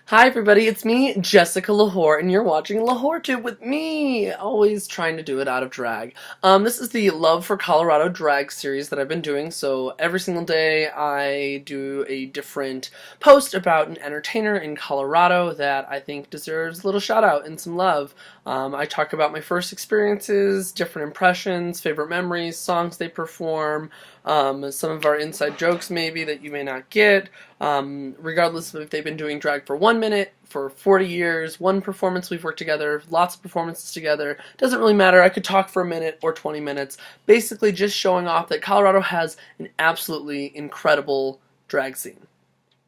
Hi everybody, it's me, Jessica Lahore, and you're watching LahoreTube with me, always trying to do it out of drag. This is the Love for Colorado drag series that I've been doing, so every single day I do a different post about an entertainer in Colorado that I think deserves a little shout out and some love. I talk about my first experiences, different impressions, favorite memories, songs they perform, some of our inside jokes maybe that you may not get, regardless of if they've been doing drag for 1 minute, for 40 years, one performance we've worked together, lots of performances together, doesn't really matter. I could talk for a minute or 20 minutes, basically just showing off that Colorado has an absolutely incredible drag scene.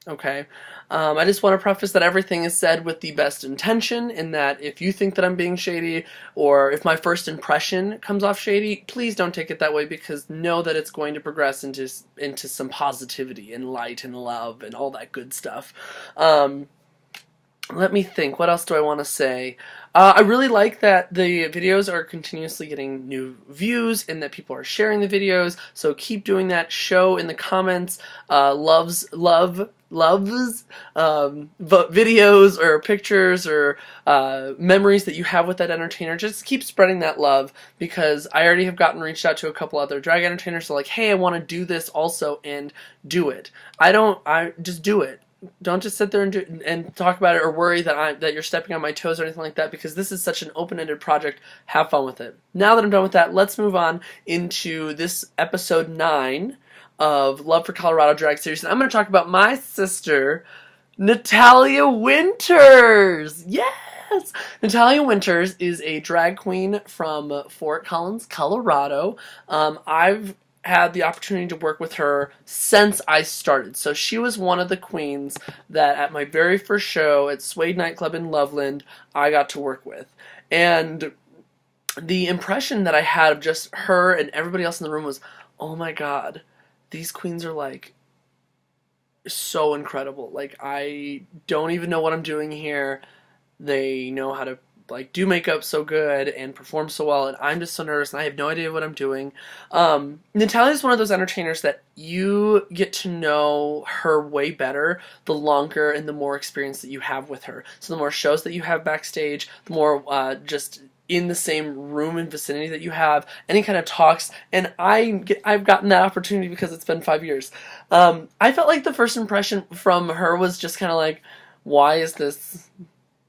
Okay, I just want to preface that everything is said with the best intention, in that if you think that I'm being shady, or if my first impression comes off shady, please don't take it that way, because know that it's going to progress into some positivity and light and love and all that good stuff. Let me think. What else do I want to say? I really like that the videos are continuously getting new views and that people are sharing the videos. So keep doing that. Show in the comments loves videos or pictures or memories that you have with that entertainer. Just keep spreading that love, because I already have reached out to a couple other drag entertainers. So like, hey, I want to do this also, and do it. I just do it. Don't just sit there and talk about it or worry that you're stepping on my toes or anything like that, because this is such an open-ended project. Have fun with it. Now that I'm done with that, let's move on into this episode 9 of Love for Colorado Drag Series. And I'm going to talk about my sister, Natalia Wynters. Yes! Natalia Wynters is a drag queen from Fort Collins, Colorado. I've had the opportunity to work with her since I started. So she was one of the queens that at my very first show at Suede Nightclub in Loveland, I got to work with. And the impression that I had of just her and everybody else in the room was, oh my god, these queens are like so incredible. Like, I don't even know what I'm doing here. They know how to do makeup so good and perform so well, and I'm just so nervous and I have no idea what I'm doing. Natalia is one of those entertainers that you get to know her way better the longer and the more experience that you have with her. So the more shows that you have backstage, the more just in the same room and vicinity that you have, any kind of talks, and I've gotten that opportunity because it's been 5 years. I felt like the first impression from her was just kind of like, why is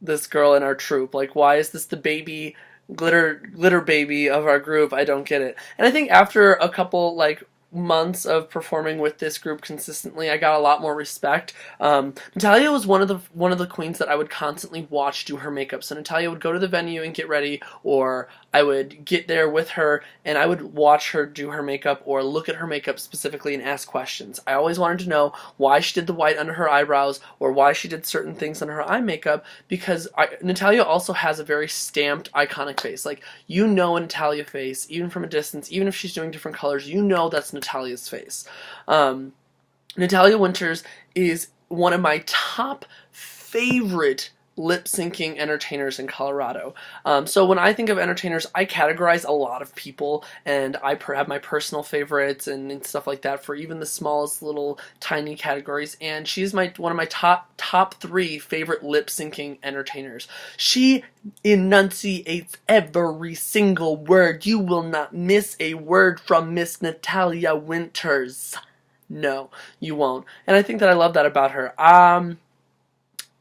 this girl in our troupe? Like, why is this the baby, glitter baby of our group? I don't get it. And I think after a couple, months of performing with this group consistently, I got a lot more respect. Natalia was one of the queens that I would constantly watch do her makeup. So Natalia would go to the venue and get ready, or I would get there with her and I would watch her do her makeup or look at her makeup specifically and ask questions. I always wanted to know why she did the white under her eyebrows or why she did certain things under her eye makeup, because Natalia also has a very stamped, iconic face. Like, you know a Natalia face, even from a distance, even if she's doing different colors, you know that's Natalia's face. Natalia Wynters is one of my top favorite lip-syncing entertainers in Colorado. So when I think of entertainers, I categorize a lot of people, and I have my personal favorites and stuff like that for even the smallest little tiny categories, and she's one of my top 3 favorite lip-syncing entertainers. She enunciates every single word. You will not miss a word from Miss Natalia Wynters. No, you won't. And I think that I love that about her.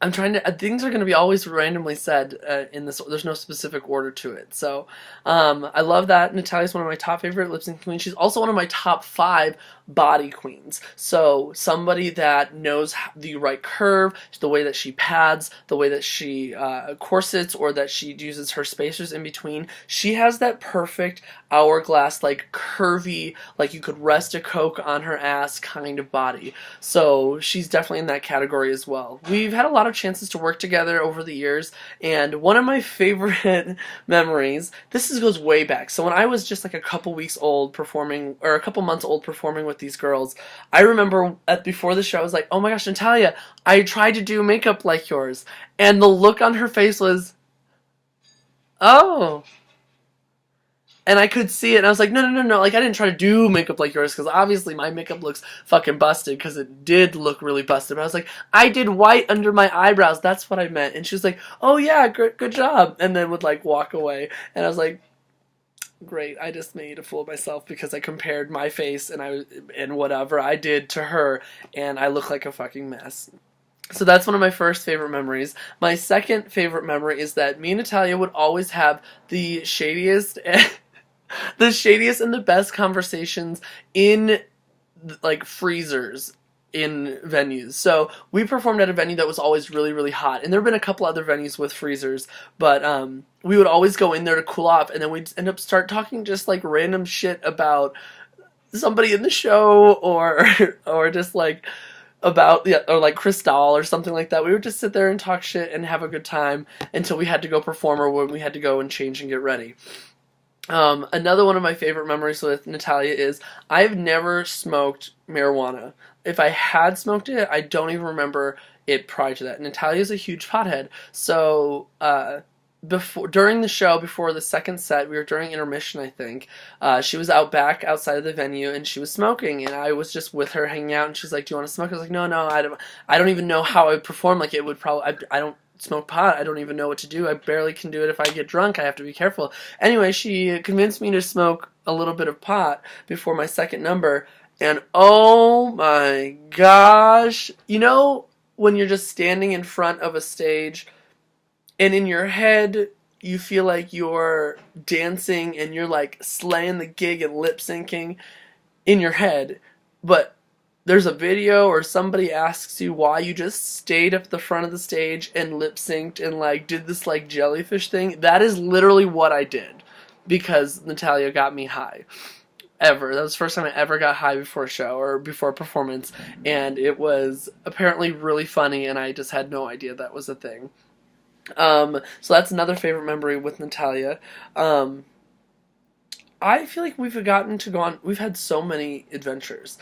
I'm trying to, things are going to be always randomly said in this, there's no specific order to it. So, I love that. Natalia's one of my top favorite lip sync queens. She's also one of my top 5 body queens. So, somebody that knows the right curve, the way that she pads, the way that she corsets, or that she uses her spacers in between. She has that perfect hourglass, curvy, you could rest a Coke on her ass kind of body. So, she's definitely in that category as well. We've had a lot of chances to work together over the years, and one of my favorite memories, goes way back. So when I was just a couple weeks old performing, or a couple months old performing with these girls, I remember before the show I was like, oh my gosh, Natalia, I tried to do makeup like yours, and the look on her face was, oh. And I could see it, and I was like, no, no, no, no. Like, I didn't try to do makeup like yours, because obviously my makeup looks fucking busted, because it did look really busted. But I was like, I did white under my eyebrows. That's what I meant. And she was like, oh yeah, good job. And then would like walk away. And I was like, great, I just made a fool of myself because I compared my face and whatever I did to her, and I look like a fucking mess. So that's one of my first favorite memories. My second favorite memory is that me and Natalia would always have the shadiest the shadiest and the best conversations in like freezers in venues. So we performed at a venue that was always really, really hot. And there have been a couple other venues with freezers, but we would always go in there to cool off, and then we'd end up start talking just like random shit about somebody in the show, or just like about or like Cristal or something like that. We would just sit there and talk shit and have a good time until we had to go perform, or when we had to go and change and get ready. Another one of my favorite memories with Natalia is I've never smoked marijuana. If I had smoked it, I don't even remember it prior to that. Natalia's a huge pothead, so during the show, before the second set, we were during intermission, I think. She was out back outside of the venue, and she was smoking, and I was just with her hanging out, and she's like, "Do you want to smoke?" I was like, "No, no, I don't even know how I would perform. Like, it would probably, I don't smoke pot. I don't even know what to do. I barely can do it if I get drunk. I have to be careful." Anyway, she convinced me to smoke a little bit of pot before my second number, and oh my gosh, you know when you're just standing in front of a stage, and in your head you feel like you're dancing and you're like slaying the gig and lip syncing in your head, but there's a video or somebody asks you why you just stayed at the front of the stage and lip synced and like did this like jellyfish thing. That is literally what I did because Natalia got me high. Ever. That was the first time I ever got high before a show or before a performance, and it was apparently really funny, and I just had no idea that was a thing. So that's another favorite memory with Natalia. I feel like we've gotten to go on. We've had so many adventures.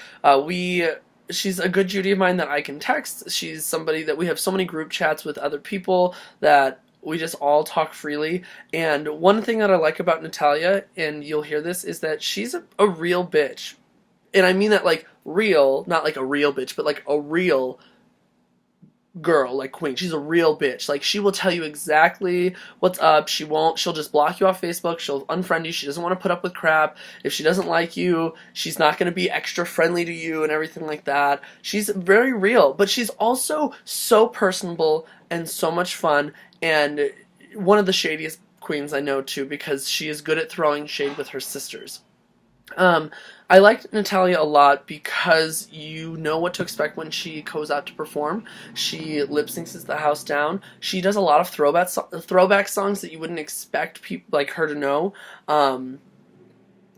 She's a good Judy of mine that I can text. She's somebody that we have so many group chats with other people that we just all talk freely. And one thing that I like about Natalia, and you'll hear this, is that she's a real bitch. And I mean that like real, not like a real bitch, but like a real girl, like queen. She's a real bitch. Like, she will tell you exactly what's up. She'll just block you off Facebook. She'll unfriend you. She doesn't want to put up with crap. If she doesn't like you, she's not going to be extra friendly to you and everything like that. She's very real, but she's also so personable and so much fun, and one of the shadiest queens I know too, because she is good at throwing shade with her sisters. I liked Natalia a lot because you know what to expect when she goes out to perform. She lip syncs the house down. She does a lot of throwback songs that you wouldn't expect people like her to know.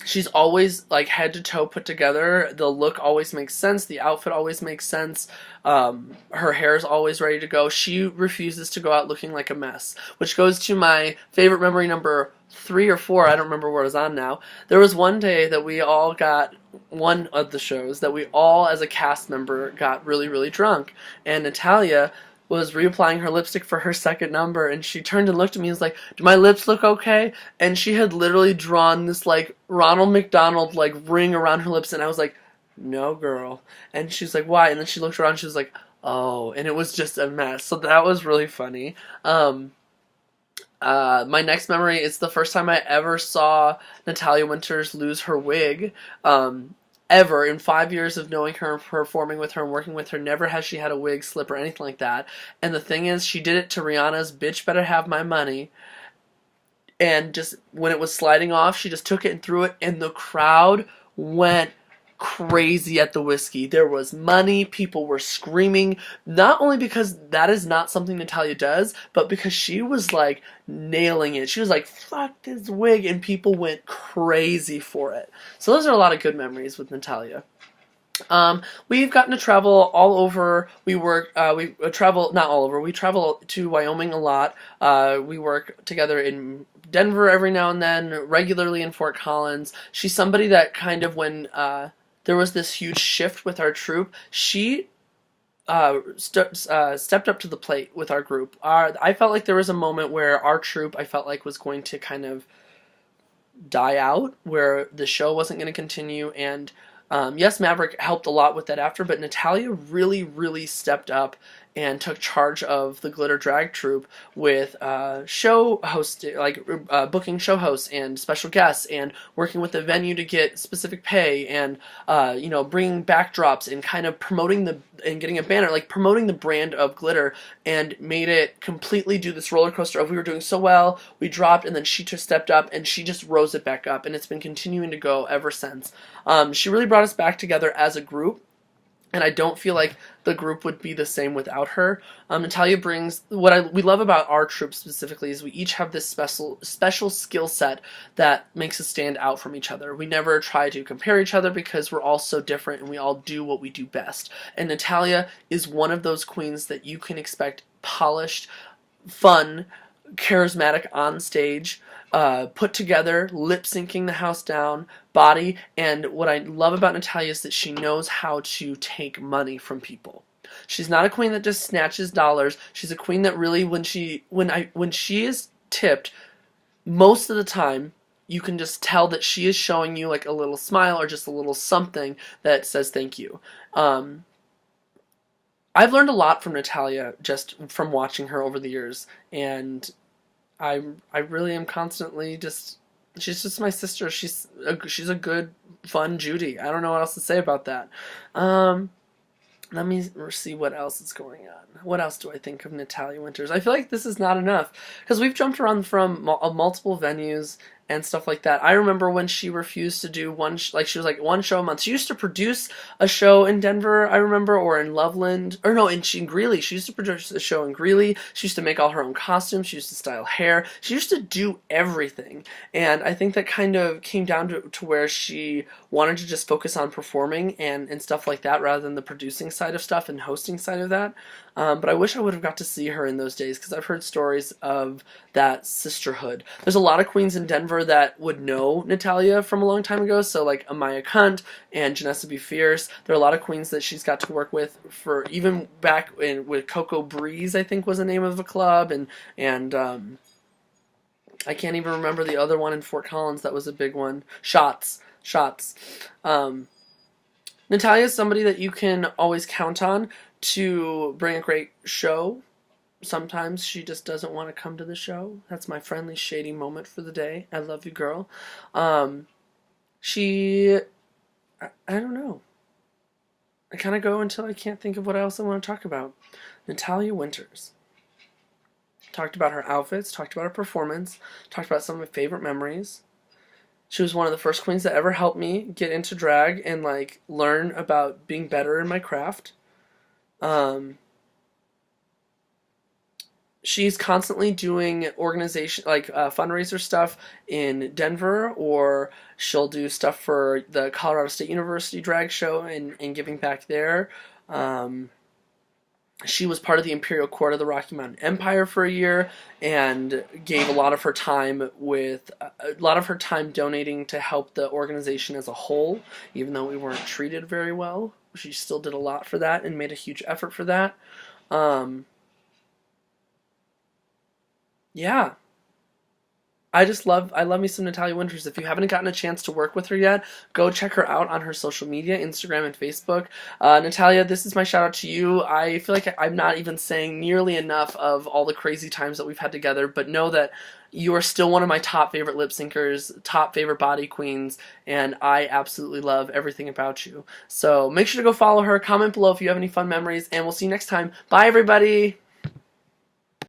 She's always like head to toe put together. The look always makes sense. The outfit always makes sense. Her hair is always ready to go. She refuses to go out looking like a mess, which goes to my favorite memory number 3 or 4. I don't remember where I was on now. There was one day that we all got, one of the shows that we all as a cast member got really, really drunk, and Natalia was reapplying her lipstick for her second number, and she turned and looked at me and was like, "Do my lips look okay?" And she had literally drawn this like Ronald McDonald like ring around her lips, and I was like, "No, girl." And she's like, "Why?" And then she looked around and she was like, "Oh," and it was just a mess. So that was really funny. My next memory is the first time I ever saw Natalia Wynters lose her wig. Ever in 5 years of knowing her, performing with her, and working with her, never has she had a wig slip or anything like that. And the thing is, she did it to Rihanna's "Bitch Better Have My Money." And just when it was sliding off, she just took it and threw it, and the crowd went crazy at the whiskey. There was money, people were screaming, not only because that is not something Natalia does, but because she was like nailing it. She was like, "Fuck this wig," and people went crazy for it. So those are a lot of good memories with Natalia. We've gotten to travel all over. We travel, not all over, we travel to Wyoming a lot. We work together in Denver every now and then, regularly in Fort Collins. She's somebody that kind of, when there was this huge shift with our troupe, she stepped up to the plate with our group. I felt like there was a moment where our troupe, I felt like, was going to kind of die out, where the show wasn't going to continue. And yes, Maverick helped a lot with that after, but Natalia really, really stepped up and took charge of the Glitter Drag Troupe with show host, like booking show hosts and special guests, and working with the venue to get specific pay, and bringing backdrops and kind of promoting and getting a banner, like promoting the brand of glitter, and made it completely do this roller coaster of, we were doing so well, we dropped, and then she just stepped up and she just rose it back up, and it's been continuing to go ever since. She really brought us back together as a group, and I don't feel like the group would be the same without her. Natalia brings, we love about our troupe specifically is we each have this special skill set that makes us stand out from each other. We never try to compare each other because we're all so different and we all do what we do best. And Natalia is one of those queens that you can expect polished, fun, charismatic on stage, put together, lip syncing the house down, body, and what I love about Natalia is that she knows how to take money from people. She's not a queen that just snatches dollars. She's a queen that really, when she is tipped, most of the time you can just tell that she is showing you like a little smile or just a little something that says thank you. I've learned a lot from Natalia just from watching her over the years, and I really am constantly she's just my sister. She's a good, fun Judy. I don't know what else to say about that. Let me see what else is going on. What else do I think of Natalia Wynters? I feel like this is not enough because we've jumped around from multiple venues and stuff like that. I remember when she refused to do she was like one show a month. She used to produce a show in Denver, I remember, or in Loveland, or no, in Greeley. She used to produce a show in Greeley. She used to make all her own costumes. She used to style hair. She used to do everything. And I think that kind of came down to where she wanted to just focus on performing and stuff like that rather than the producing side of stuff and hosting side of that. But I wish I would have got to see her in those days because I've heard stories of that sisterhood. There's a lot of queens in Denver that would know Natalia from a long time ago, so like Amaya Cunt and Janessa B. Fierce. There are a lot of queens that she's got to work with for even back with Coco Breeze, I think was the name of the club, and I can't even remember the other one in Fort Collins that was a big one. Shots. Natalia is somebody that you can always count on to bring a great show. Sometimes she just doesn't want to come to the show. That's my friendly, shady moment for the day. I love you, girl. I don't know. I kind of go until I can't think of what else I want to talk about. Natalia Wynters. Talked about her outfits, talked about her performance, talked about some of my favorite memories. She was one of the first queens that ever helped me get into drag and like learn about being better in my craft. She's constantly doing organization, like fundraiser stuff in Denver, or she'll do stuff for the Colorado State University drag show and giving back there. She was part of the Imperial Court of the Rocky Mountain Empire for a year and gave a lot of her time donating to help the organization as a whole, even though we weren't treated very well. She still did a lot for that and made a huge effort for that. Yeah. I love me some Natalia Wynters. If you haven't gotten a chance to work with her yet, go check her out on her social media, Instagram and Facebook. Natalia, this is my shout out to you. I feel like I'm not even saying nearly enough of all the crazy times that we've had together, but know that you are still one of my top favorite lip syncers, top favorite body queens, and I absolutely love everything about you. So make sure to go follow her, comment below if you have any fun memories, and we'll see you next time. Bye, everybody!